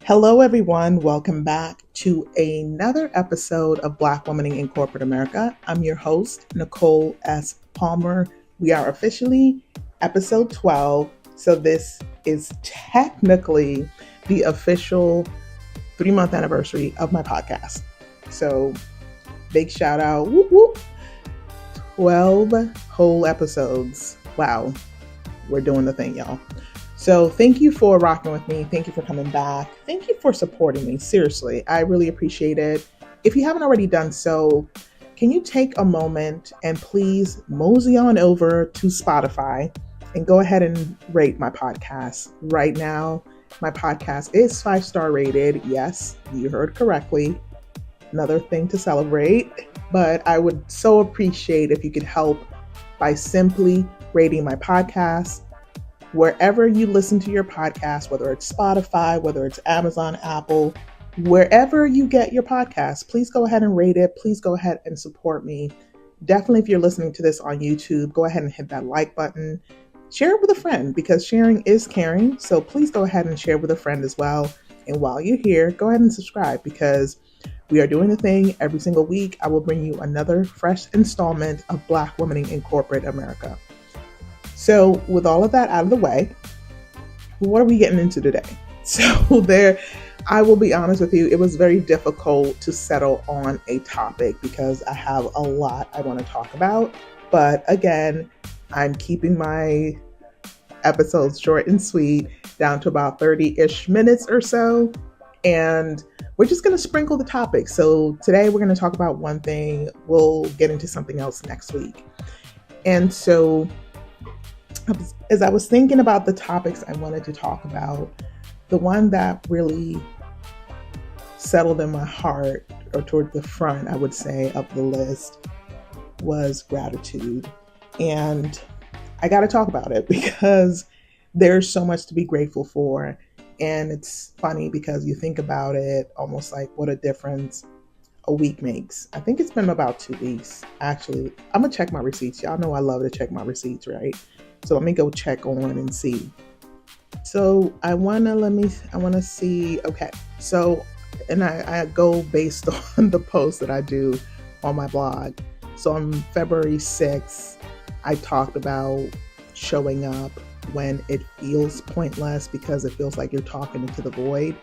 Hello, everyone. Welcome back to another episode of Black Womaning in Corporate America. I'm your host, Nicole S. Palmer. We are officially episode 12. So this is technically the official 3-month anniversary of my podcast. So big shout out. Whoop, whoop. 12 whole episodes. Wow. We're doing the thing, y'all. So thank you for rocking with me. Thank you for coming back. Thank you for supporting me. Seriously, I really appreciate it. If you haven't already done so, can you take a moment and please mosey on over to Spotify and go ahead and rate my podcast. Right now, my podcast is 5-star rated. Yes, you heard correctly. Another thing to celebrate. But I would so appreciate if you could help by simply rating my podcast wherever you listen to your podcast, whether it's Spotify, whether it's Amazon, Apple, wherever you get your podcast. Please go ahead and rate it. Please go ahead and support me. Definitely, if you're listening to this on YouTube, go ahead and hit that like button. Share it with a friend because sharing is caring. So please go ahead and share with a friend as well. And while you're here, go ahead and subscribe because we are doing the thing every single week. I will bring you another fresh installment of Black Womaning in Corporate America. So with all of that out of the way, what are we getting into today? So I will be honest with you, it was very difficult to settle on a topic because I have a lot I want to talk about. But again, I'm keeping my episodes short and sweet, down to about 30-ish minutes or so. And we're just going to sprinkle the topics. So today we're going to talk about one thing. We'll get into something else next week. And so as I was thinking about the topics I wanted to talk about, the one that really settled in my heart or toward the front, I would say, of the list was gratitude. And I got to talk about it because there's so much to be grateful for. And it's funny because you think about it almost like what a difference a week makes. I think it's been about 2 weeks. Actually, I'm going to check my receipts. Y'all know I love to check my receipts, right? So let me go check on and see. So I want to see. Okay. So, and I go based on the post that I do on my blog. So on February 6th, I talked about showing up when it feels pointless because it feels like you're talking into the void.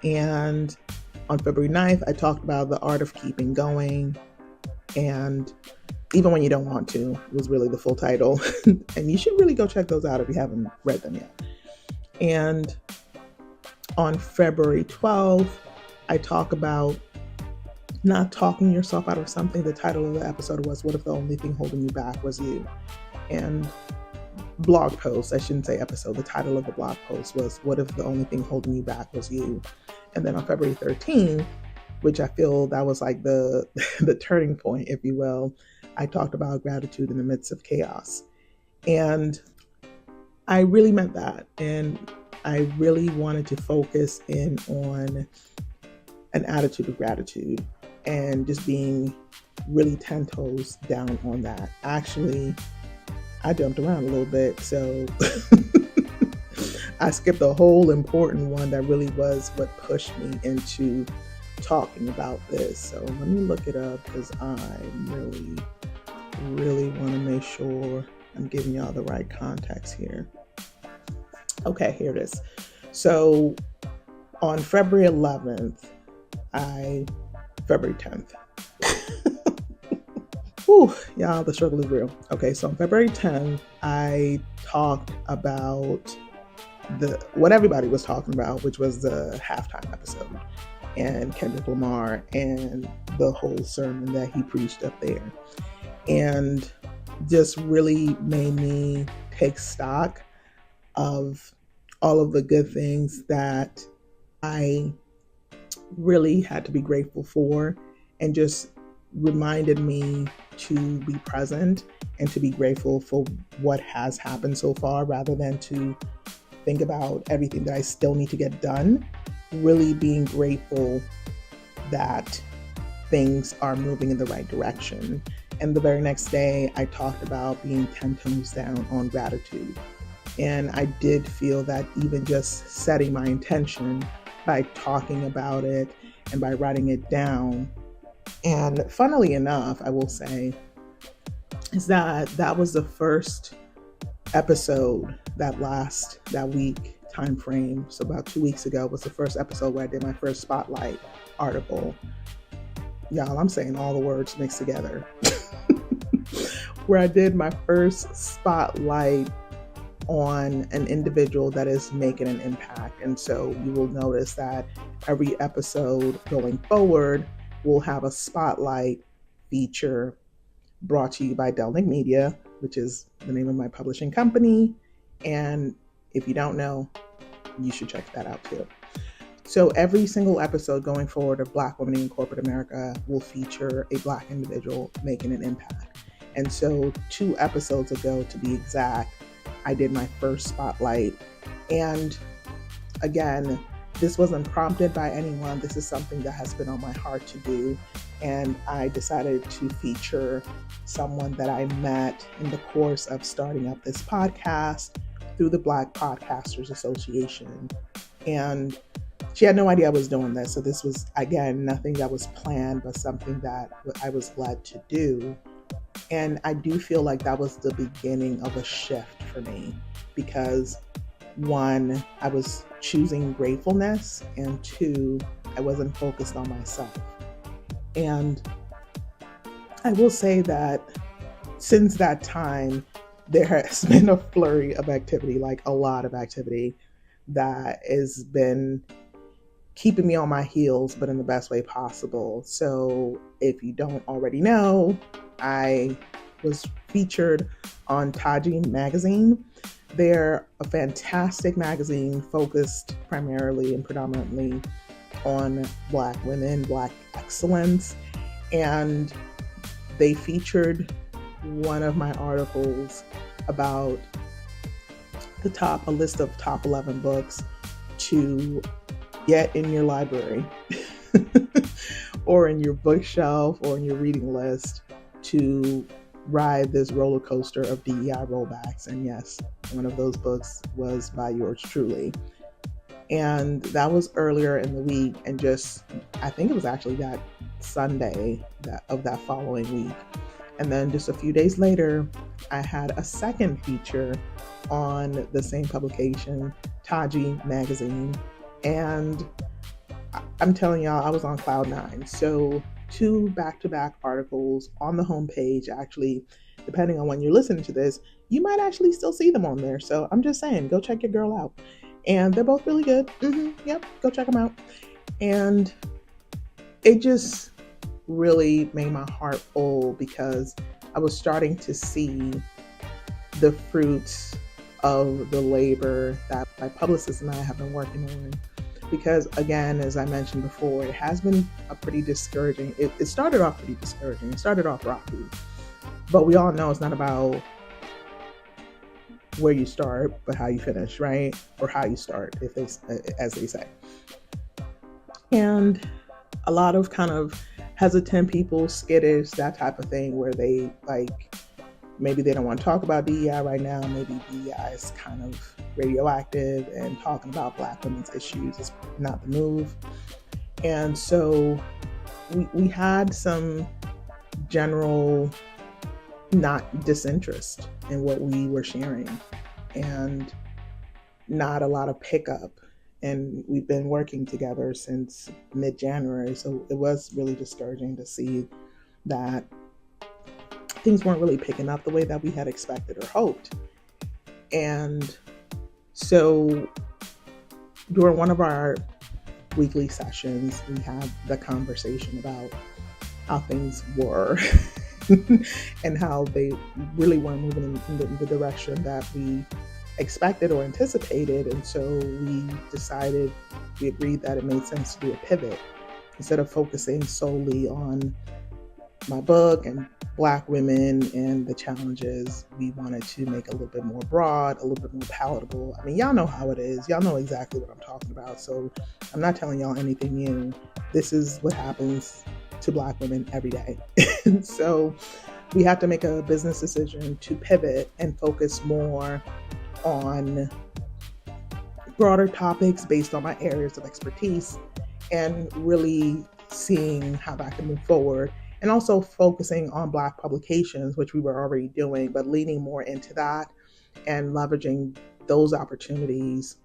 And on February 9th, I talked about the art of keeping going. And even when you don't want to, was really the full title. And you should really go check those out if you haven't read them yet. And on February 12th, I talk about not talking yourself out of something. The title of the episode was, "What if the only thing holding you back was you?" And blog post, I shouldn't say episode, the title of the blog post was, "What if the only thing holding you back was you?" And then on February 13th, which I feel that was like the turning point, if you will, I talked about gratitude in the midst of chaos. And I really meant that. And I really wanted to focus in on an attitude of gratitude and just being really 10 toes down on that. Actually, I jumped around a little bit, so I skipped a whole important one that really was what pushed me into talking about this. So let me look it up because I really want to make sure I'm giving y'all the right context here. Okay, here it is. So on February 11th, February 10th. Whew, y'all, the struggle is real. Okay, so on February 10th, I talked about what everybody was talking about, which was the halftime episode and Kendrick Lamar and the whole sermon that he preached up there. And just really made me take stock of all of the good things that I really had to be grateful for, and just reminded me to be present and to be grateful for what has happened so far rather than to think about everything that I still need to get done. Really being grateful that things are moving in the right direction. And the very next day, I talked about being 10 toes down on gratitude. And I did feel that even just setting my intention by talking about it and by writing it down. And funnily enough, I will say, is that was the first episode that week time frame. So about 2 weeks ago was the first episode where I did my first spotlight article. Y'all, I'm saying all the words mixed together. Where I did my first spotlight on an individual that is making an impact. And so you will notice that every episode going forward will have a spotlight feature brought to you by Delnick Media, which is the name of my publishing company. And if you don't know, you should check that out too. So every single episode going forward of Black Women in Corporate America will feature a Black individual making an impact. And so 2 episodes ago, to be exact, I did my first spotlight. And again, this wasn't prompted by anyone. This is something that has been on my heart to do. And I decided to feature someone that I met in the course of starting up this podcast through the Black Podcasters Association. And she had no idea I was doing this. So this was, again, nothing that was planned, but something that I was led to do. And I do feel like that was the beginning of a shift for me because 1, I was choosing gratefulness, and 2, I wasn't focused on myself. And I will say that since that time, there has been a flurry of activity, like a lot of activity that has been keeping me on my heels, but in the best way possible. So if you don't already know, I was featured on Taji magazine. They're a fantastic magazine focused primarily and predominantly on Black women, Black excellence. And they featured one of my articles about a list of top 11 books to get in your library or in your bookshelf or in your reading list to ride this roller coaster of DEI rollbacks. And yes, one of those books was by yours truly. And that was earlier in the week, and I think it was actually that Sunday of that following week. And then just a few days later, I had a second feature on the same publication, Taji magazine. And I'm telling y'all, I was on cloud 9. So 2 back-to-back articles on the homepage. Actually, depending on when you're listening to this, you might actually still see them on there. So I'm just saying, go check your girl out. And they're both really good. Yep, go check them out. And it just really made my heart full because I was starting to see the fruits of the labor that my publicist and I have been working on. Because again, as I mentioned before, it has been a pretty discouraging. It started off pretty discouraging. It started off rocky. But we all know it's not about where you start, but how you finish, right? Or how you start, as they say. And a lot of kind of hesitant people, skittish, that type of thing, where they maybe they don't want to talk about DEI right now. Maybe DEI is kind of radioactive, and talking about Black women's issues is not the move. And so we had some general not disinterest in what we were sharing, and not a lot of pickup. And we've been working together since mid-January, so it was really discouraging to see that things weren't really picking up the way that we had expected or hoped. And so during one of our weekly sessions, we had the conversation about how things were and how they really weren't moving in the direction that we expected or anticipated. And so we agreed that it made sense to do a pivot. Instead of focusing solely on my book and Black women and the challenges, we wanted to make it a little bit more broad, a little bit more palatable. I mean, y'all know how it is. Y'all know exactly what I'm talking about. So I'm not telling y'all anything new. This is what happens to Black women every day. So we have to make a business decision to pivot and focus more on broader topics based on my areas of expertise, and really seeing how that can move forward. And also focusing on Black publications, which we were already doing, but leaning more into that and leveraging those opportunities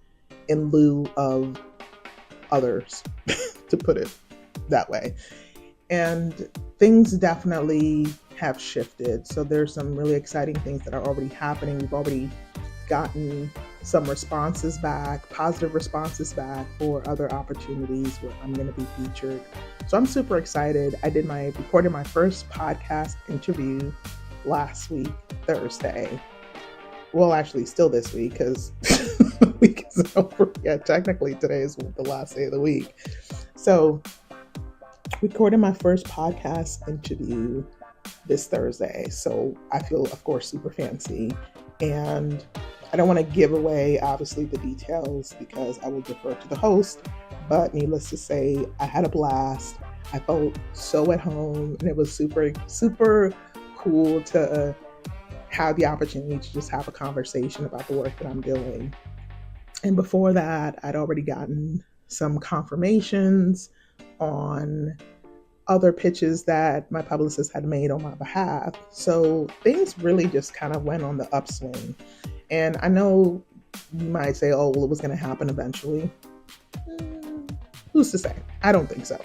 in lieu of others, to put it that way. And things definitely have shifted. So there's some really exciting things that are already happening. We've already gotten some responses back, positive responses back for other opportunities where I'm going to be featured. So I'm super excited. I recorded my first podcast interview last week, Thursday. Well, actually still this week, because the week is over. Yeah, technically today is the last day of the week. So recorded my first podcast interview this Thursday. So I feel, of course, super fancy. And I don't want to give away, obviously, the details because I will defer to the host. But needless to say, I had a blast. I felt so at home, and it was super, super cool to have the opportunity to just have a conversation about the work that I'm doing. And before that, I'd already gotten some confirmations on other pitches that my publicist had made on my behalf. So things really just kind of went on the upswing. And I know you might say, oh, well, it was going to happen eventually. Who's to say? I don't think so.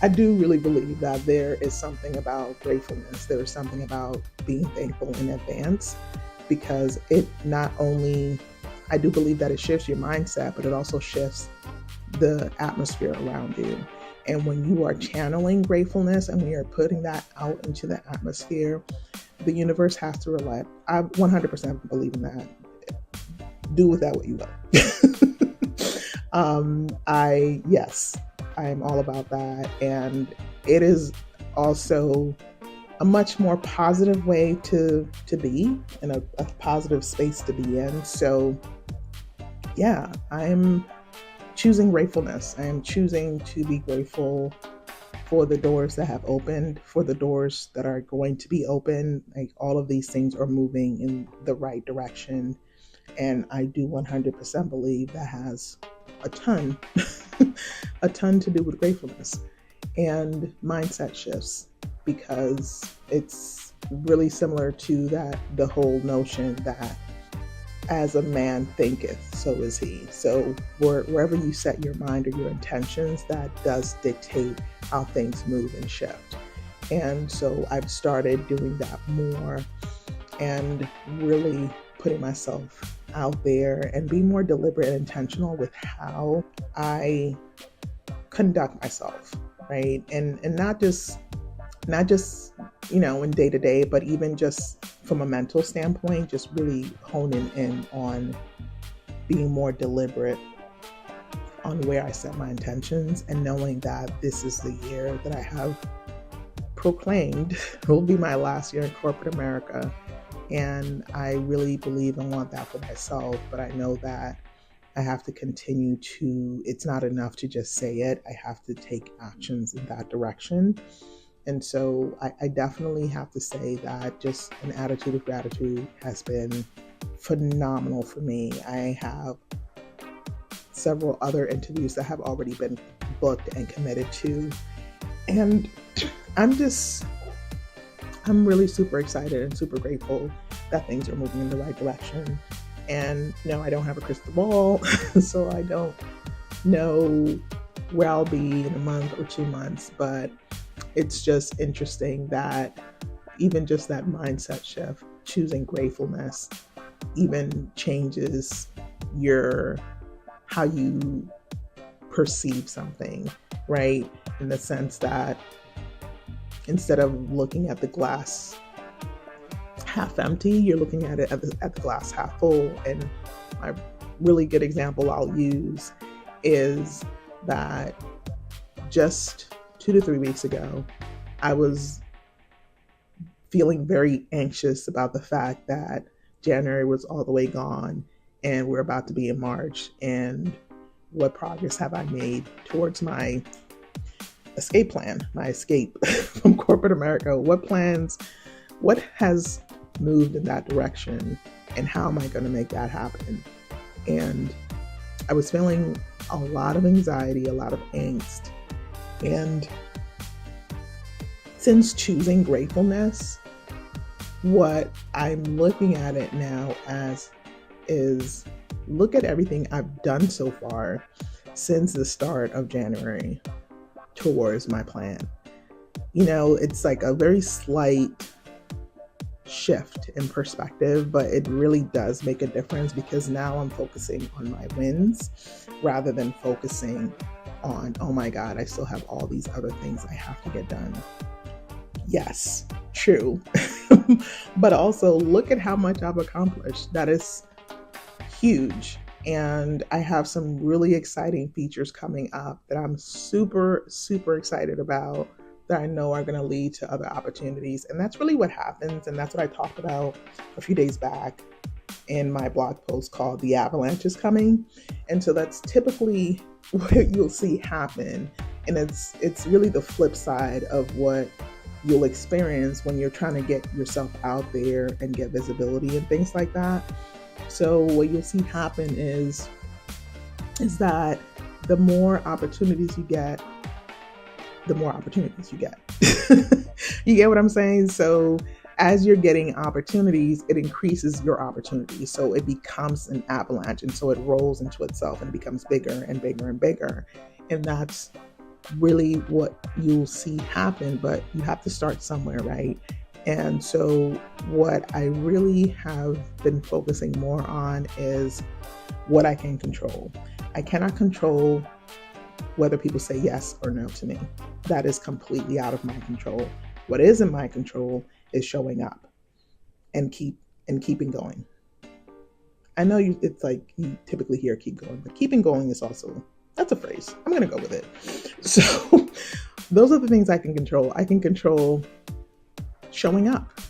I do really believe that there is something about gratefulness. There is something about being thankful in advance, because it not only, I do believe that it shifts your mindset, but it also shifts the atmosphere around you. And when you are channeling gratefulness and we are putting that out into the atmosphere, the universe has to relate. I 100% believe in that. Do with that what you will. I am all about that. And it is also a much more positive way to be, and a positive space to be in. So yeah, I'm choosing gratefulness. I am choosing to be grateful for the doors that have opened, for the doors that are going to be open. Like, all of these things are moving in the right direction. And I do 100% believe that has a ton to do with gratefulness and mindset shifts, because it's really similar to the whole notion that as a man thinketh, so is he. So wherever you set your mind or your intentions, that does dictate how things move and shift. And so I've started doing that more, and really putting myself out there and be more deliberate and intentional with how I conduct myself, right? And not just in day to day, but even just from a mental standpoint, just really honing in on being more deliberate on where I set my intentions, and knowing that this is the year that I have proclaimed will be my last year in corporate America. And I really believe and want that for myself, but I know that I have to continue to, it's not enough to just say it. I have to take actions in that direction. And so I definitely have to say that just an attitude of gratitude has been phenomenal for me. I have several other interviews that have already been booked and committed to. And I'm really super excited and super grateful that things are moving in the right direction. And no, I don't have a crystal ball, so I don't know where I'll be in a month or 2 months, but it's just interesting that even just that mindset shift, choosing gratefulness, even changes how you perceive something, right? In the sense that instead of looking at the glass half empty, you're looking at it at the glass half full. And a really good example I'll use is that just 2 to 3 weeks ago, I was feeling very anxious about the fact that January was all the way gone and we're about to be in March. And what progress have I made towards my escape plan, my escape from corporate America? What has moved in that direction, and how am I going to make that happen? And I was feeling a lot of anxiety, a lot of angst. And since choosing gratefulness, what I'm looking at it now as is look at everything I've done so far since the start of January towards my plan. It's like a very slight shift in perspective, but it really does make a difference because now I'm focusing on my wins rather than focusing on, oh my God, I still have all these other things I have to get done. Yes, true. But also look at how much I've accomplished. That is huge. And I have some really exciting features coming up that I'm super, super excited about that I know are going to lead to other opportunities. And that's really what happens. And that's what I talked about a few days back in my blog post called The Avalanche is Coming. And so that's typically what you'll see happen. And it's really the flip side of what you'll experience when you're trying to get yourself out there and get visibility and things like that. So what you'll see happen is that the more opportunities you get, the more opportunities you get. You get what I'm saying? So as you're getting opportunities, it increases your opportunities. So it becomes an avalanche. And so it rolls into itself and it becomes bigger and bigger and bigger. And that's really what you'll see happen, but you have to start somewhere, right? And so what I really have been focusing more on is what I can control. I cannot control whether people say yes or no to me. That is completely out of my control. What is in my control is showing up and keeping going. I know it's like you typically hear keep going, but keeping going is also, that's a phrase. I'm going to go with it. So those are the things I can control. I can control showing up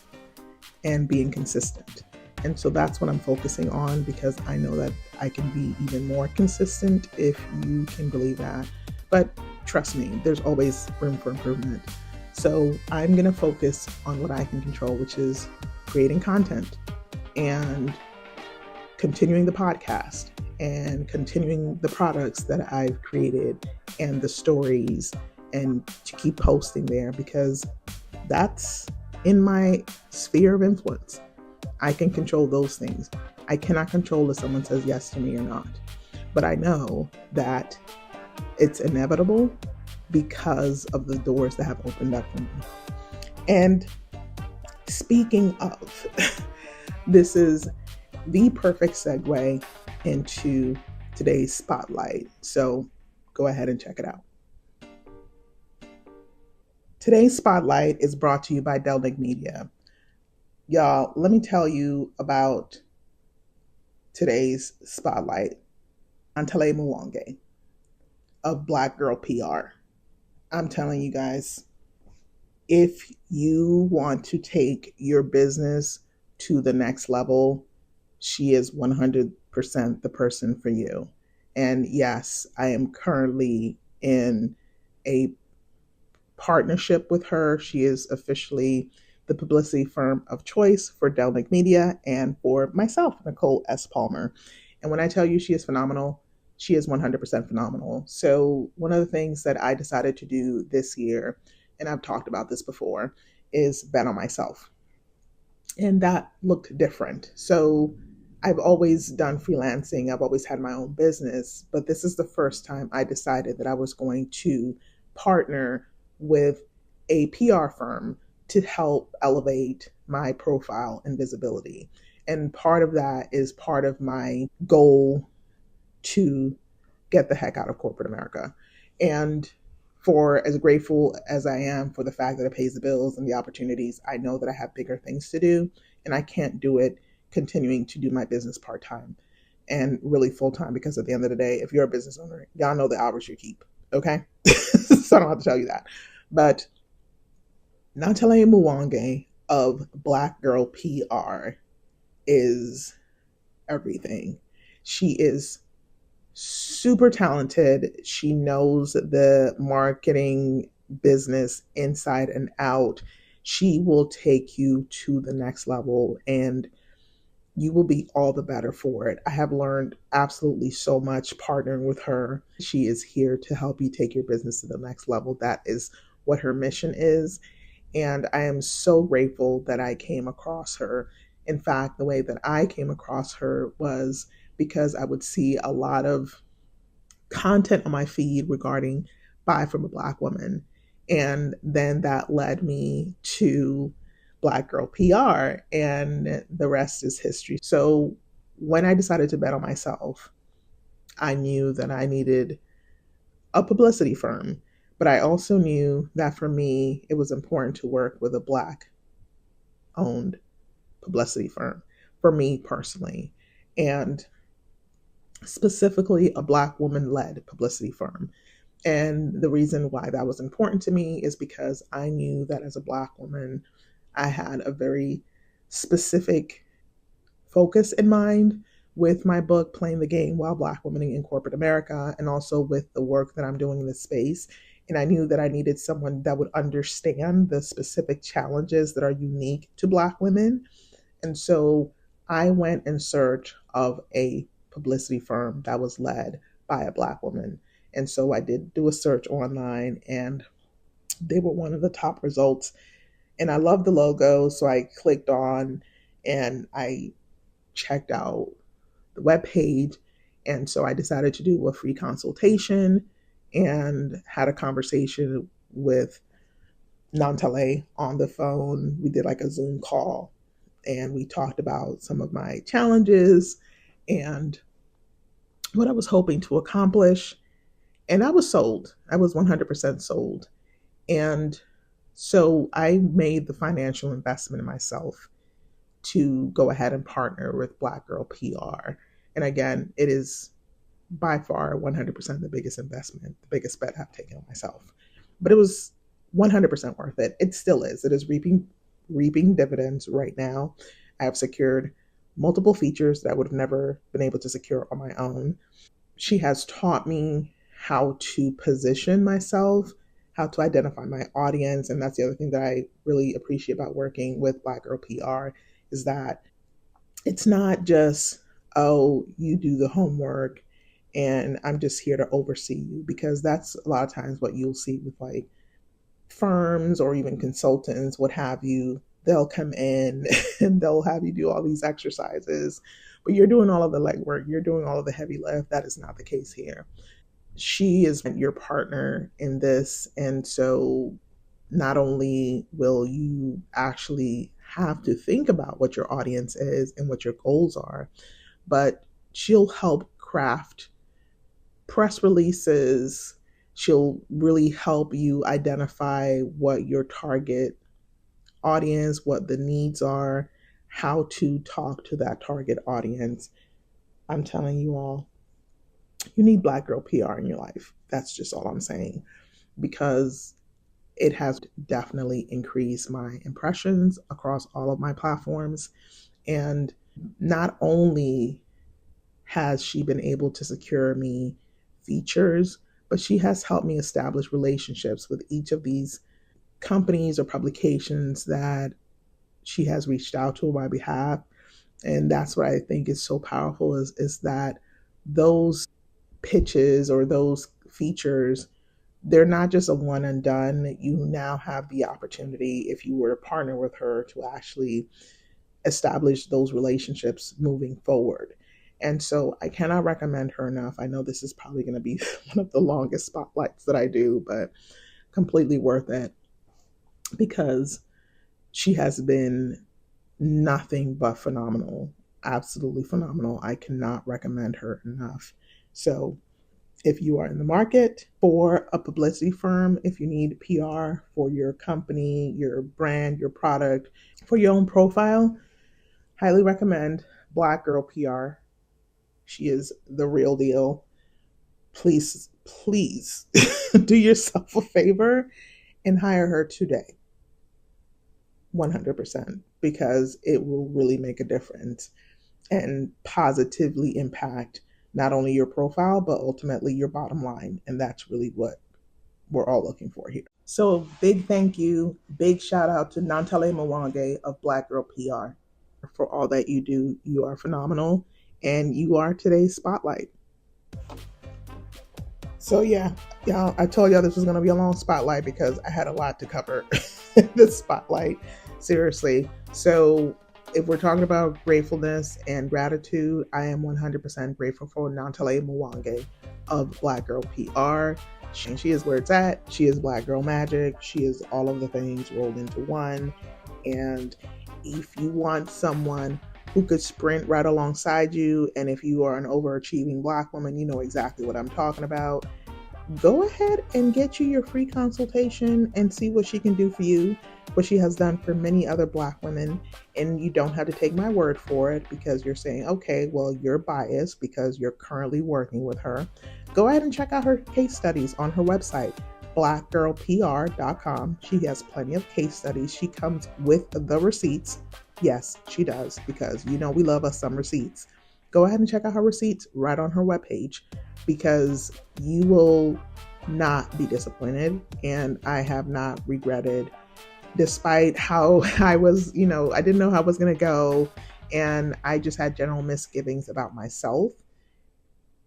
and being consistent. And so that's what I'm focusing on because I know that I can be even more consistent if you can believe that. But trust me, there's always room for improvement. So I'm going to focus on what I can control, which is creating content and continuing the podcast and continuing the products that I've created and the stories and to keep posting there because that's in my sphere of influence. I can control those things. I cannot control if someone says yes to me or not. But I know that it's inevitable because of the doors that have opened up for me. And speaking of, this is the perfect segue into today's spotlight. So go ahead and check it out. Today's spotlight is brought to you by Delnick Media. Y'all, let me tell you about today's spotlight. Antale Mwangi of Black Girl PR. I'm telling you guys, if you want to take your business to the next level, she is 100% the person for you. And yes, I am currently in a partnership with her. She is officially the publicity firm of choice for Delnick Media and for myself, Nicole S. Palmer. And when I tell you she is phenomenal, she is 100% phenomenal. So one of the things that I decided to do this year, and I've talked about this before, is bet on myself. And that looked different. So I've always done freelancing. I've always had my own business, but this is the first time I decided that I was going to partner with a PR firm to help elevate my profile and visibility. And part of that is part of my goal to get the heck out of corporate America. And for as grateful as I am for the fact that it pays the bills and the opportunities, I know that I have bigger things to do, and I can't do it continuing to do my business part-time and really full-time, because at the end of the day, if you're a business owner, y'all know the hours you keep, okay? So I don't have to tell you that. But Antale Mwangi of Black Girl PR is everything. She is super talented. She knows the marketing business inside and out. She will take you to the next level. And you will be all the better for it. I have learned absolutely so much partnering with her. She is here to help you take your business to the next level. That is what her mission is. And I am so grateful that I came across her. In fact, the way that I came across her was because I would see a lot of content on my feed regarding Buy from a Black Woman. And then that led me to Black Girl PR, and the rest is history. So when I decided to bet on myself, I knew that I needed a publicity firm. But I also knew that for me, it was important to work with a Black owned publicity firm for me personally. And specifically, a Black woman led publicity firm. And the reason why that was important to me is because I knew that as a Black woman, I had a very specific focus in mind with my book, Playing the Game While Black Women in Corporate America, and also with the work that I'm doing in this space. And I knew that I needed someone that would understand the specific challenges that are unique to Black women. And so I went in search of a publicity firm that was led by a Black woman. And so I did do a search online, and they were one of the top results. And I love the logo, so I clicked on and I checked out the webpage. And so I decided to do a free consultation and had a conversation with Nantale on the phone. We did like a Zoom call, and we talked about some of my challenges and what I was hoping to accomplish. And I was sold. I was 100% sold. And so I made the financial investment in myself to go ahead and partner with Black Girl PR. And again, it is by far 100% the biggest investment, the biggest bet I've taken on myself. But it was 100% worth it. It still is. It is reaping dividends right now. I have secured multiple features that I would have never been able to secure on my own. She has taught me how to position myself, how to identify my audience. And that's the other thing that I really appreciate about working with Black Girl PR is that it's not just, oh, you do the homework and I'm just here to oversee you, because that's a lot of times what you'll see with like firms or even consultants, what have you. They'll come in and they'll have you do all these exercises, but you're doing all of the legwork, you're doing all of the heavy lift. That is not the case here. She is your partner in this. And so not only will you actually have to think about what your audience is and what your goals are, but she'll help craft press releases. She'll really help you identify what your target audience, what the needs are, how to talk to that target audience. I'm telling you all, you need Black Girl PR in your life. That's just all I'm saying, because it has definitely increased my impressions across all of my platforms. And not only has she been able to secure me features, but she has helped me establish relationships with each of these companies or publications that she has reached out to on my behalf. And that's what I think is so powerful is that those pitches or those features, they're not just a one and done. You now have the opportunity, if you were to partner with her, to actually establish those relationships moving forward. And so I cannot recommend her enough. I know this is probably going to be one of the longest spotlights that I do, but completely worth it, because she has been nothing but phenomenal, absolutely phenomenal. I cannot recommend her enough. So if you are in the market for a publicity firm, if you need PR for your company, your brand, your product, for your own profile, highly recommend Black Girl PR. She is the real deal. Please, please do yourself a favor and hire her today. 100%, because it will really make a difference and positively impact not only your profile, but ultimately your bottom line. And that's really what we're all looking for here. So big thank you, big shout out to Nantale Mwangi of Black Girl PR. for all that you do. You are phenomenal, and you are today's spotlight. So yeah, y'all, I told y'all this was gonna be a long spotlight because I had a lot to cover. This spotlight, seriously. So if we're talking about gratefulness and gratitude, I am 100% grateful for Nantale Mwange of Black Girl PR. She is where it's at. She is Black Girl Magic. She is all of the things rolled into one. And if you want someone who could sprint right alongside you, and if you are an overachieving Black woman, you know exactly what I'm talking about. Go ahead and get you your free consultation and see what she can do for you, what she has done for many other Black women. And you don't have to take my word for it because you're saying, okay, well, you're biased because you're currently working with her. Go ahead and check out her case studies on her website, blackgirlpr.com. She has plenty of case studies. She comes with the receipts. Yes, she does, because you know we love us some receipts. Go ahead and check out her receipts right on her webpage, because you will not be disappointed. And I have not regretted, despite how I was, I didn't know how it was going to go. And I just had general misgivings about myself.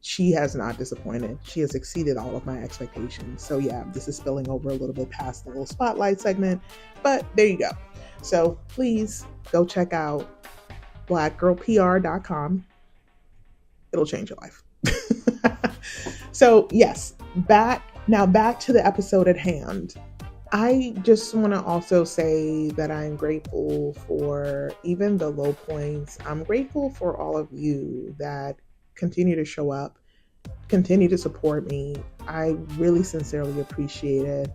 She has not disappointed. She has exceeded all of my expectations. So yeah, this is spilling over a little bit past the little spotlight segment, but there you go. So please go check out blackgirlpr.com. It'll change your life. So yes, back to the episode at hand. I just want to also say that I'm grateful for even the low points. I'm grateful for all of you that continue to show up, continue to support me. I really sincerely appreciate it.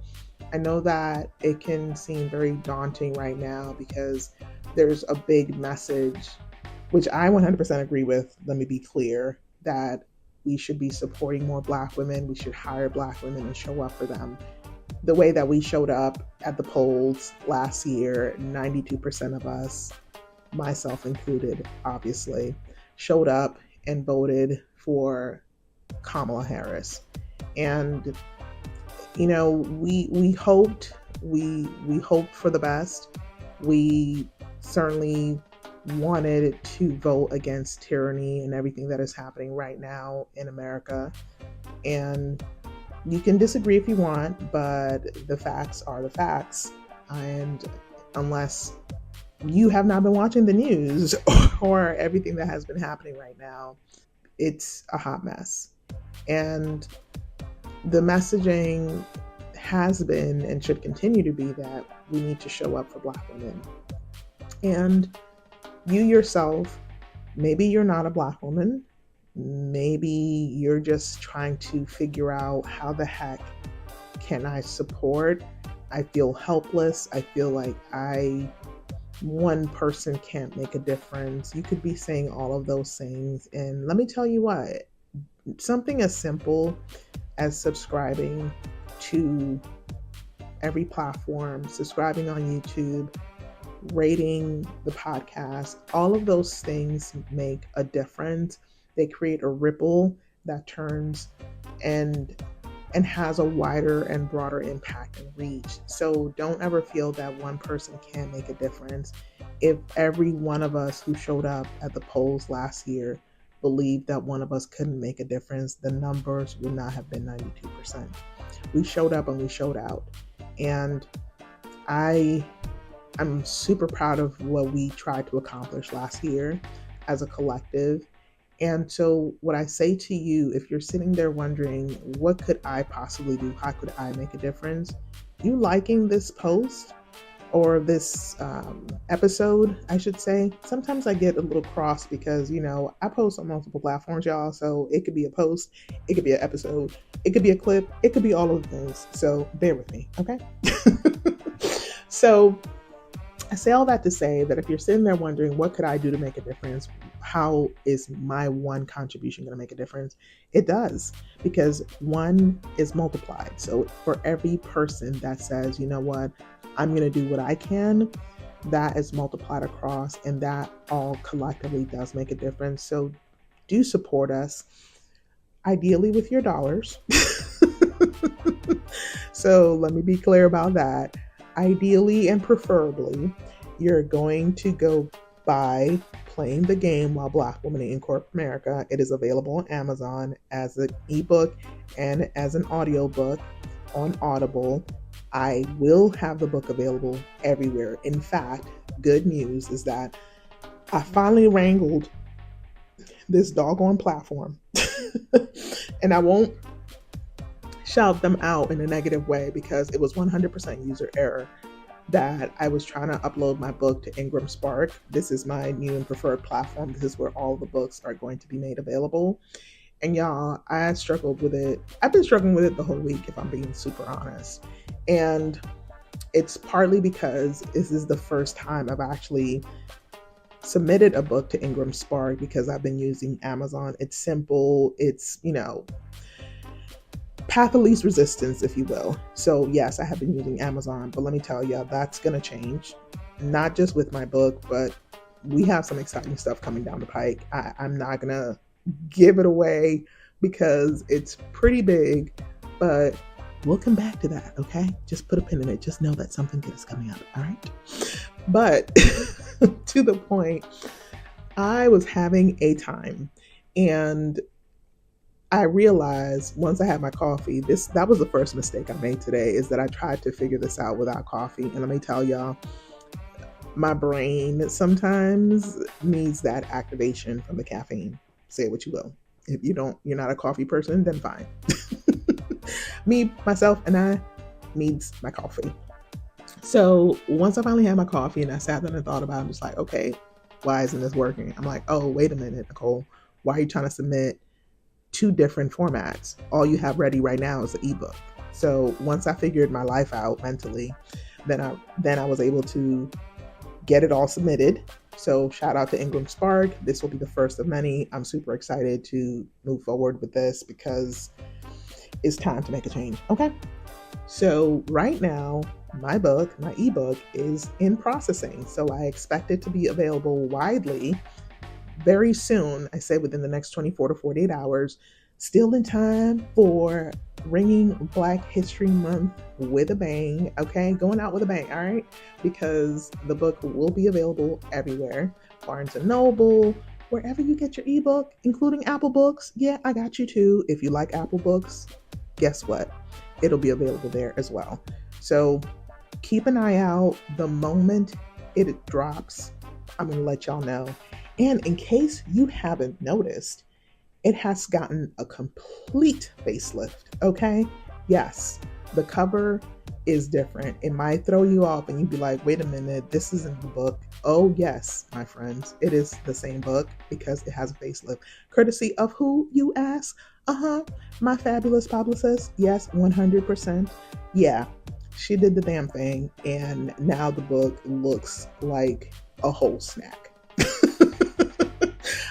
I know that it can seem very daunting right now because there's a big message, which I 100% agree with. Let me be clear that we should be supporting more Black women. We should hire Black women and show up for them. The way that we showed up at the polls last year, 92% of us, myself included, obviously, showed up and voted for Kamala Harris. And, we hoped for the best. We certainly wanted to vote against tyranny and everything that is happening right now in America. And you can disagree if you want, but the facts are the facts. And unless you have not been watching the news or everything that has been happening right now, it's a hot mess. And the messaging has been and should continue to be that we need to show up for Black women. And you yourself, maybe you're not a Black woman. Maybe you're just trying to figure out how the heck can I support? I feel helpless. I feel like one person can't make a difference. You could be saying all of those things. And let me tell you what, something as simple as subscribing to every platform, subscribing on YouTube, rating the podcast, all of those things make a difference. They create a ripple that turns and has a wider and broader impact and reach. So don't ever feel that one person can't make a difference. If every one of us who showed up at the polls last year believed that one of us couldn't make a difference, the numbers would not have been 92%. We showed up and we showed out. And I'm super proud of what we tried to accomplish last year as a collective. And so what I say to you, if you're sitting there wondering, what could I possibly do? How could I make a difference? You liking this post or this episode, I should say. Sometimes I get a little cross because, I post on multiple platforms, y'all. So it could be a post, it could be an episode, it could be a clip, it could be all of the things. So bear with me, okay? So I say all that to say that if you're sitting there wondering, what could I do to make a difference? How is my one contribution going to make a difference? It does, because one is multiplied. So for every person that says, you know what, I'm going to do what I can, that is multiplied across, and that all collectively does make a difference. So do support us, ideally with your dollars. So let me be clear about that. Ideally and preferably, you're going to go by Playing the Game While Black Women in Corporate America. It is available on Amazon as an ebook and as an audiobook on Audible. I will have the book available everywhere. In fact, good news is that I finally wrangled this doggone platform. And I won't shout them out in a negative way because it was 100% user error that I was trying to upload my book to Ingram Spark. This is my new and preferred platform. This is where all the books are going to be made available. And y'all, I struggled with it. I've been struggling with it the whole week, if I'm being super honest. And it's partly because this is the first time I've actually submitted a book to Ingram Spark because I've been using Amazon. It's simple. It's, path of least resistance, if you will. So yes, I have been using Amazon, but let me tell you, that's going to change. Not just with my book, but we have some exciting stuff coming down the pike. I'm not going to give it away because it's pretty big, but we'll come back to that, okay? Just put a pin in it. Just know that something good is coming up, all right? But to the point, I was having a time, and I realized once I had my coffee, that was the first mistake I made today, is that I tried to figure this out without coffee. And let me tell y'all, my brain sometimes needs that activation from the caffeine. Say what you will. If you're not a coffee person, then fine. Me, myself, and I needs my coffee. So once I finally had my coffee and I sat there and thought about it, I'm just like, okay, why isn't this working? I'm like, oh, wait a minute, Nicole. Why are you trying to submit 2 different formats? All you have ready right now is the ebook. So once I figured my life out mentally, then I was able to get it all submitted. So shout out to Ingram Spark. This will be the first of many. I'm super excited to move forward with this because it's time to make a change. Okay. So right now, my ebook is in processing. So I expect it to be available widely very soon. I say within the next 24 to 48 hours, still in time for ringing Black History Month with a bang. Okay, going out with a bang, all right? Because the book will be available everywhere. Barnes & Noble, wherever you get your ebook, including Apple Books. Yeah, I got you too. If you like Apple Books, guess what? It'll be available there as well. So keep an eye out. The moment it drops, I'm going to let y'all know. And in case you haven't noticed, it has gotten a complete facelift, okay? Yes, the cover is different. It might throw you off and you'd be like, wait a minute, this isn't the book. Oh yes, my friends, it is the same book because it has a facelift. Courtesy of who, you ask? My fabulous publicist. Yes, 100%. Yeah, she did the damn thing. And now the book looks like a whole snack.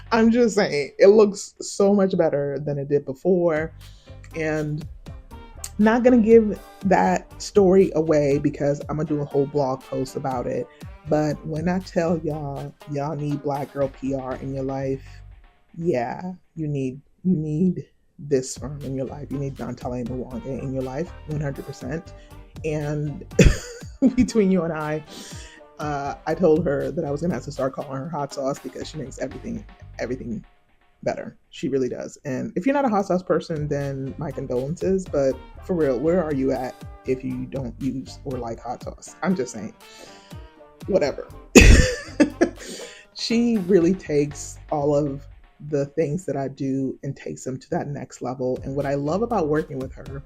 I'm just saying, it looks so much better than it did before. And not going to give that story away because I'm going to do a whole blog post about it. But when I tell y'all need Black girl PR in your life, yeah, you need this firm in your life. You need Dantale Mwanga in your life, 100%. And between you and I told her that I was going to have to start calling her hot sauce because she makes everything better. She really does. And if you're not a hot sauce person, then my condolences. But for real, where are you at if you don't use or like hot sauce? I'm just saying, whatever. She really takes all of the things that I do and takes them to that next level. And what I love about working with her,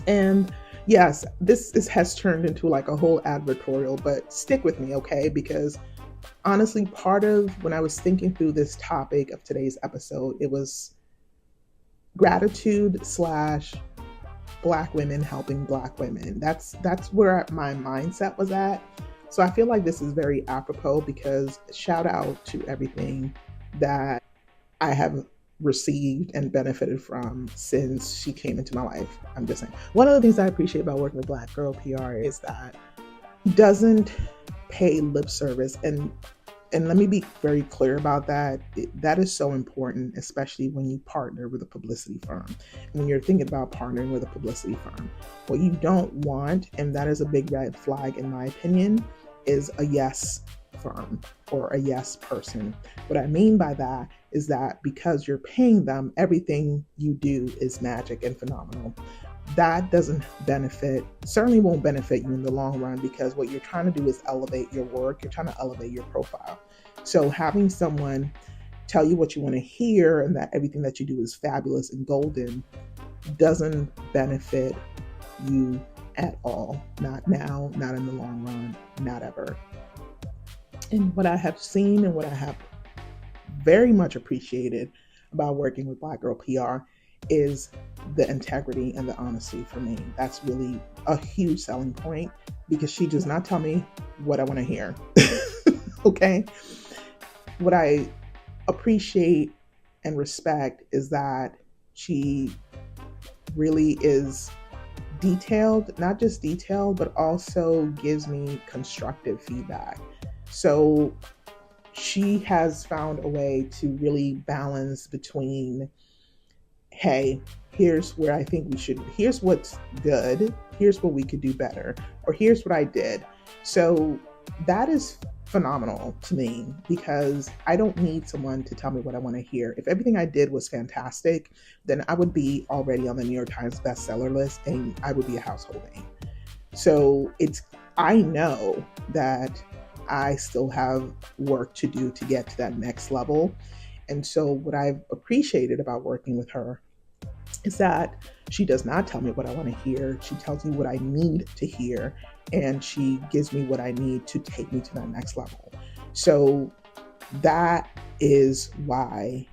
and yes, this has turned into like a whole advertorial, but stick with me, okay? Because honestly, part of when I was thinking through this topic of today's episode, it was gratitude / Black women helping Black women. That's where my mindset was at. So I feel like this is very apropos because shout out to everything that I have received and benefited from since she came into my life. I'm just saying. One of the things I appreciate about working with Black Girl PR is that it doesn't pay lip service. And let me be very clear about that. That is so important, especially when you partner with a publicity firm. When you're thinking about partnering with a publicity firm, what you don't want, and that is a big red flag in my opinion, is a yes firm or a yes person. What I mean by that is that because you're paying them, everything you do is magic and phenomenal. That doesn't benefit, certainly won't benefit you in the long run, because what you're trying to do is elevate your work, you're trying to elevate your profile. So having someone tell you what you want to hear and that everything that you do is fabulous and golden doesn't benefit you at all. Not now, not in the long run, not ever. And what I have seen and what I have very much appreciated about working with Black Girl PR is the integrity and the honesty for me. That's really a huge selling point, because she does not tell me what I want to hear. Okay? What I appreciate and respect is that she really is detailed, not just detailed, but also gives me constructive feedback. So she has found a way to really balance between, hey, here's where I think we should, here's what's good, here's what we could do better, or here's what I did. So that is phenomenal to me, because I don't need someone to tell me what I want to hear. If everything I did was fantastic, then I would be already on the New York Times bestseller list and I would be a household name. So I know that I still have work to do to get to that next level. And so what I've appreciated about working with her is that she does not tell me what I want to hear. She tells me what I need to hear, and she gives me what I need to take me to that next level. So that is why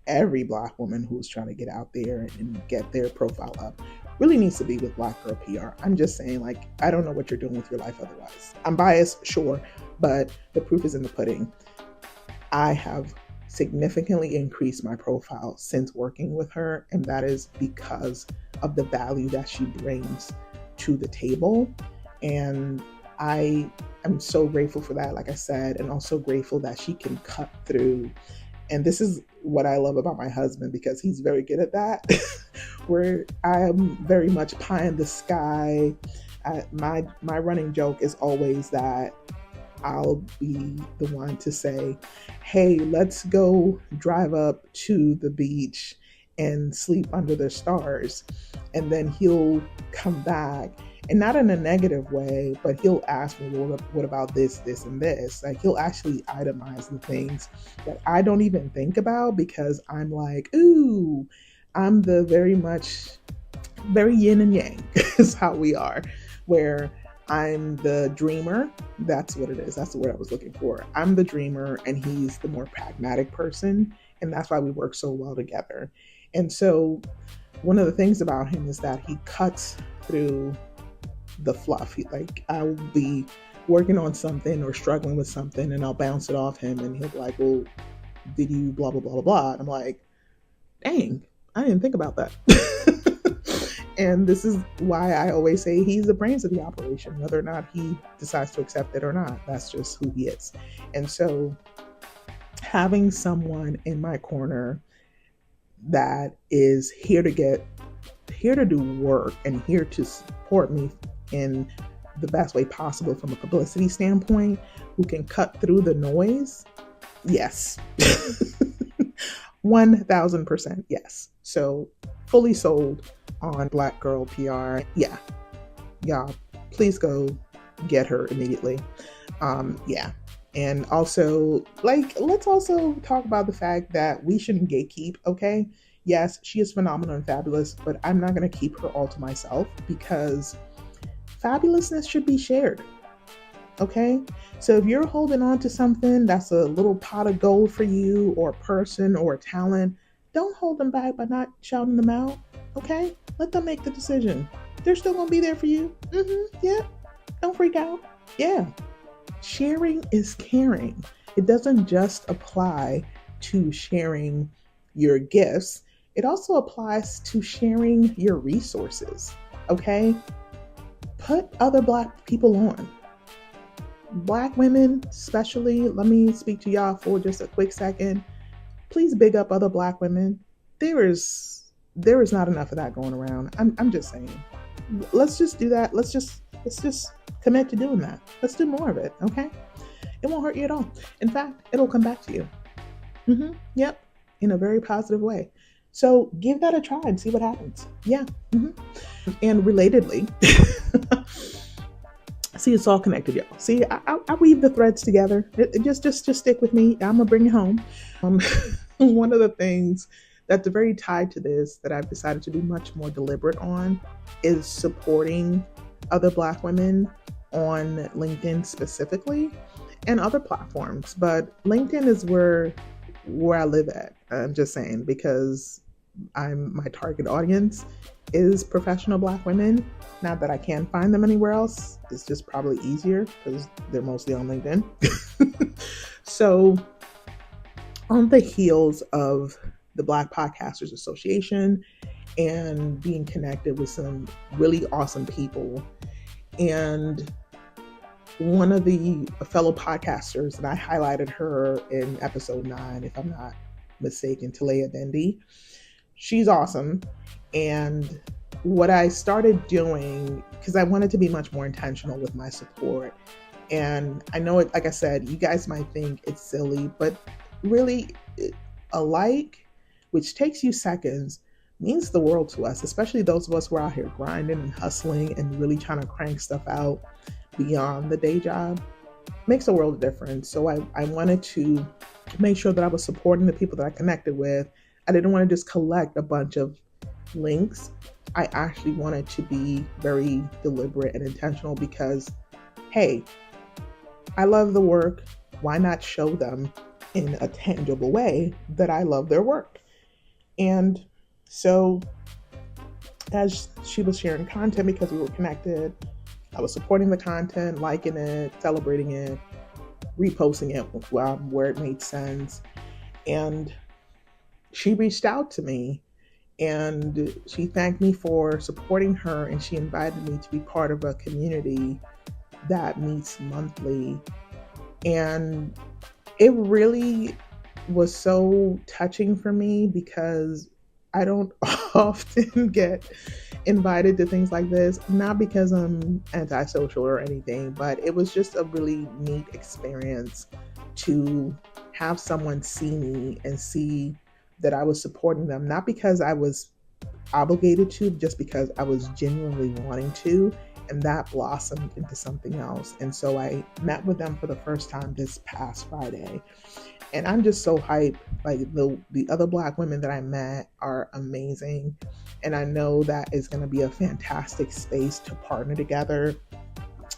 every Black woman who's trying to get out there and get their profile up really needs to be with Black Girl PR. I'm just saying, like, I don't know what you're doing with your life otherwise. I'm biased, sure, but the proof is in the pudding. I have significantly increased my profile since working with her, and that is because of the value that she brings to the table. And I am so grateful for that, like I said, and also grateful that she can cut through. And this is what I love about my husband, because he's very good at that, where I am very much pie in the sky. My running joke is always that I'll be the one to say, hey, let's go drive up to the beach and sleep under the stars. And then he'll come back, and not in a negative way, but he'll ask me, well, what about this, this, and this? Like, he'll actually itemize the things that I don't even think about, because I'm like, ooh, I'm the very yin and yang is how we are, where I'm the dreamer. That's what it is. That's the word I was looking for. I'm the dreamer and he's the more pragmatic person. And that's why we work so well together. And so one of the things about him is that he cuts through the fluff. I will be working on something or struggling with something, and I'll bounce it off him, and he'll be like, well, did you blah, blah, blah, blah, blah. And I'm like, dang, I didn't think about that. And this is why I always say he's the brains of the operation, whether or not he decides to accept it or not. That's just who he is. And so having someone in my corner that is here to do work and here to support me in the best way possible from a publicity standpoint, who can cut through the noise, yes. 1000% yes. So fully sold on Black Girl PR. Yeah. Y'all, please go get her immediately. Yeah. And also, let's also talk about the fact that we shouldn't gatekeep, okay? Yes, she is phenomenal and fabulous, but I'm not going to keep her all to myself, because fabulousness should be shared, okay? So if you're holding on to something that's a little pot of gold for you, or a person or a talent, don't hold them back by not shouting them out, okay? Let them make the decision. They're still going to be there for you. Yeah. Don't freak out. Yeah. Sharing is caring. It doesn't just apply to sharing your gifts. It also applies to sharing your resources, okay? Put other Black people on. Black women, especially, let me speak to y'all for just a quick second. Please big up other Black women. There is not enough of that going around. I'm just saying. Let's just do that. Let's Let's just commit to doing that. Let's do more of it, okay? It won't hurt you at all. In fact, it'll come back to you. Yep, in a very positive way. So give that a try and see what happens. Yeah. And relatedly, see, it's all connected, y'all. See, I weave the threads together. Just stick with me. I'm gonna bring it home. One of the things that's very tied to this that I've decided to be much more deliberate on is supporting other Black women on LinkedIn specifically and other platforms. But LinkedIn is where I live at. I'm just saying, because my target audience is professional Black women. Not that I can find them anywhere else. It's just probably easier because they're mostly on LinkedIn. So on the heels of the Black Podcasters Association and being connected with some really awesome people, and one of the fellow podcasters, and I highlighted her in episode 9, if I'm not mistaken, Talea Dendi. She's awesome. And what I started doing, because I wanted to be much more intentional with my support, and I know it, like I said, you guys might think it's silly, but really a like, which takes you seconds, means the world to us, especially those of us who are out here grinding and hustling and really trying to crank stuff out beyond the day job. Makes a world of difference. So I wanted to make sure that I was supporting the people that I connected with. I didn't want to just collect a bunch of links. I actually wanted to be very deliberate and intentional because, hey, I love the work. Why not show them in a tangible way that I love their work? And so as she was sharing content, because we were connected, I was supporting the content, liking it, celebrating it, reposting it where it made sense. And she reached out to me and she thanked me for supporting her, and she invited me to be part of a community that meets monthly. And it really was so touching for me because I don't often get invited to things like this, not because I'm antisocial or anything, but it was just a really neat experience to have someone see me and see that I was supporting them, not because I was obligated to, just because I was genuinely wanting to, and that blossomed into something else. And so I met with them for the first time this past Friday. And I'm just so hyped. Like the other Black women that I met are amazing. And I know that is going to be a fantastic space to partner together.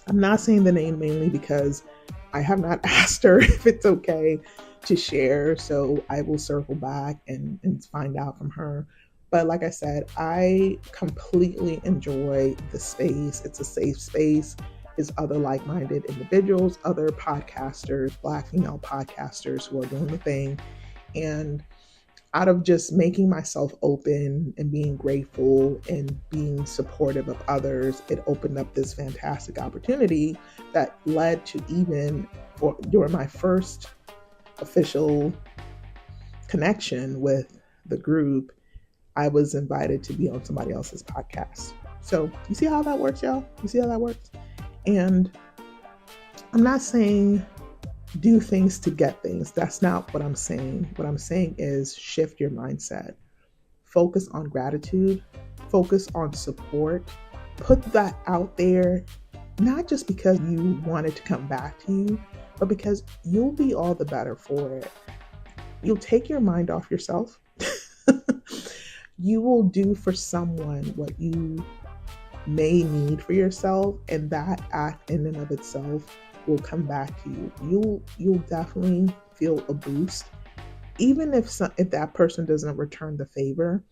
I'm not saying the name mainly because I have not asked her if it's okay to share. So I will circle back and find out from her. But like I said, I completely enjoy the space. It's a safe space. Is other like-minded individuals, other podcasters, Black female podcasters who are doing the thing. And out of just making myself open and being grateful and being supportive of others, it opened up this fantastic opportunity that led to during my first official connection with the group, I was invited to be on somebody else's podcast. So you see how that works, y'all? You see how that works? And I'm not saying do things to get things. That's not what I'm saying. What I'm saying is shift your mindset. Focus on gratitude. Focus on support. Put that out there, not just because you want it to come back to you, but because you'll be all the better for it. You'll take your mind off yourself. You will do for someone what you may need for yourself, and that act in and of itself will come back to you. You'll definitely feel a boost, even if that person doesn't return the favor.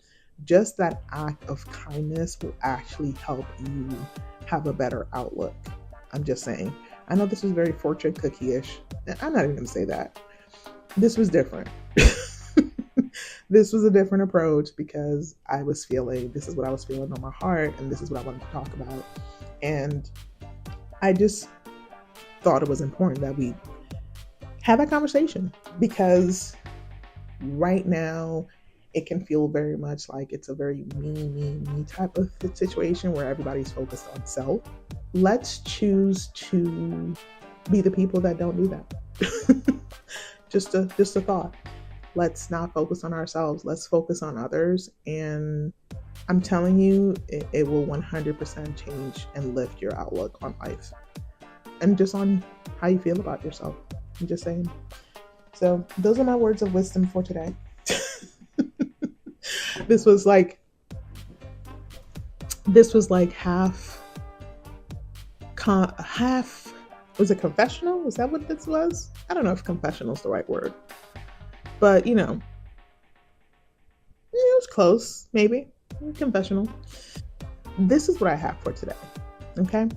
Just that act of kindness will actually help you have a better outlook. I'm just saying. I know this was very fortune cookie-ish. I'm not even gonna say that. This was different. This was a different approach because this is what I was feeling on my heart, and this is what I wanted to talk about. And I just thought it was important that we have that conversation, because right now it can feel very much like it's a very me type of situation where everybody's focused on self. Let's choose to be the people that don't do that. just a thought. Let's not focus on ourselves. Let's focus on others. And I'm telling you, it will 100% change and lift your outlook on life and just on how you feel about yourself. I'm just saying. So those are my words of wisdom for today. This was like half, was it confessional? Was that what this was? I don't know if confessional is the right word, but it was close, maybe. Confessional. This is what I have for today. Okay.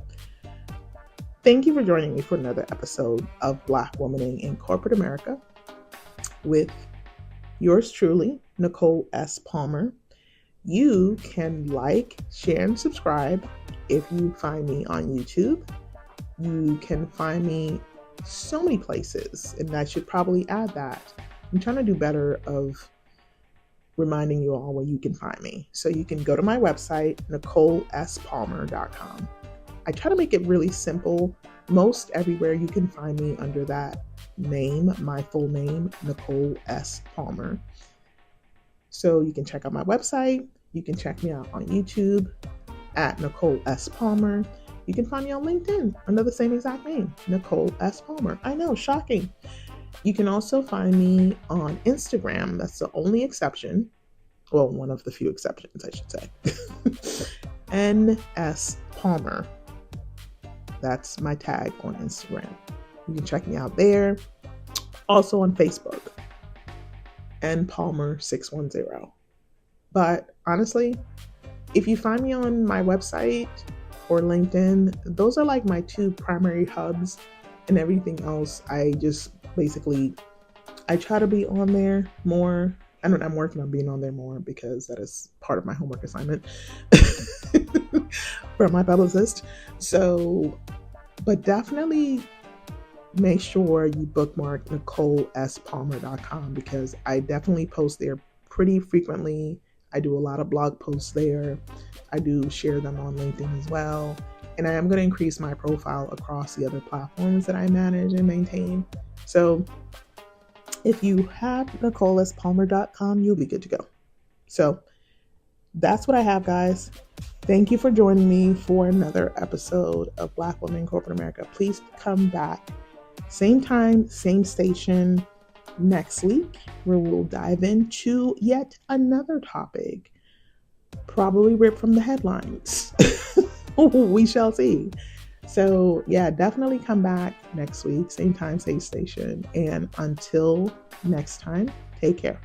Thank you for joining me for another episode of Black Womaning in Corporate America with yours truly, Nicole S. Palmer. You can like, share, and subscribe if you find me on YouTube. You can find me so many places, and I should probably add that. I'm trying to do better of reminding you all where you can find me. So you can go to my website, NicoleSPalmer.com. I try to make it really simple. Most everywhere you can find me under that name, my full name, Nicole S. Palmer. So you can check out my website. You can check me out on YouTube at Nicole S. Palmer. You can find me on LinkedIn under the same exact name, Nicole S. Palmer. I know, shocking. You can also find me on Instagram. That's the only exception. Well, one of the few exceptions, I should say. NS Palmer. That's my tag on Instagram. You can check me out there. Also on Facebook. N Palmer 610. But honestly, if you find me on my website or LinkedIn, those are like my two primary hubs, and everything else I just basically, I try to be on there more. I'm working on being on there more because that is part of my homework assignment from my publicist. So, but definitely make sure you bookmark NicoleSPalmer.com because I definitely post there pretty frequently. I do a lot of blog posts there. I do share them on LinkedIn as well. And I am going to increase my profile across the other platforms that I manage and maintain. So if you have NicoleSPalmer.com, you'll be good to go. So that's what I have, guys. Thank you for joining me for another episode of Black Women in Corporate America. Please come back. Same time, same station next week, where we'll dive into yet another topic. Probably ripped from the headlines. We shall see. So yeah, definitely come back next week, same time, same station. And until next time, take care.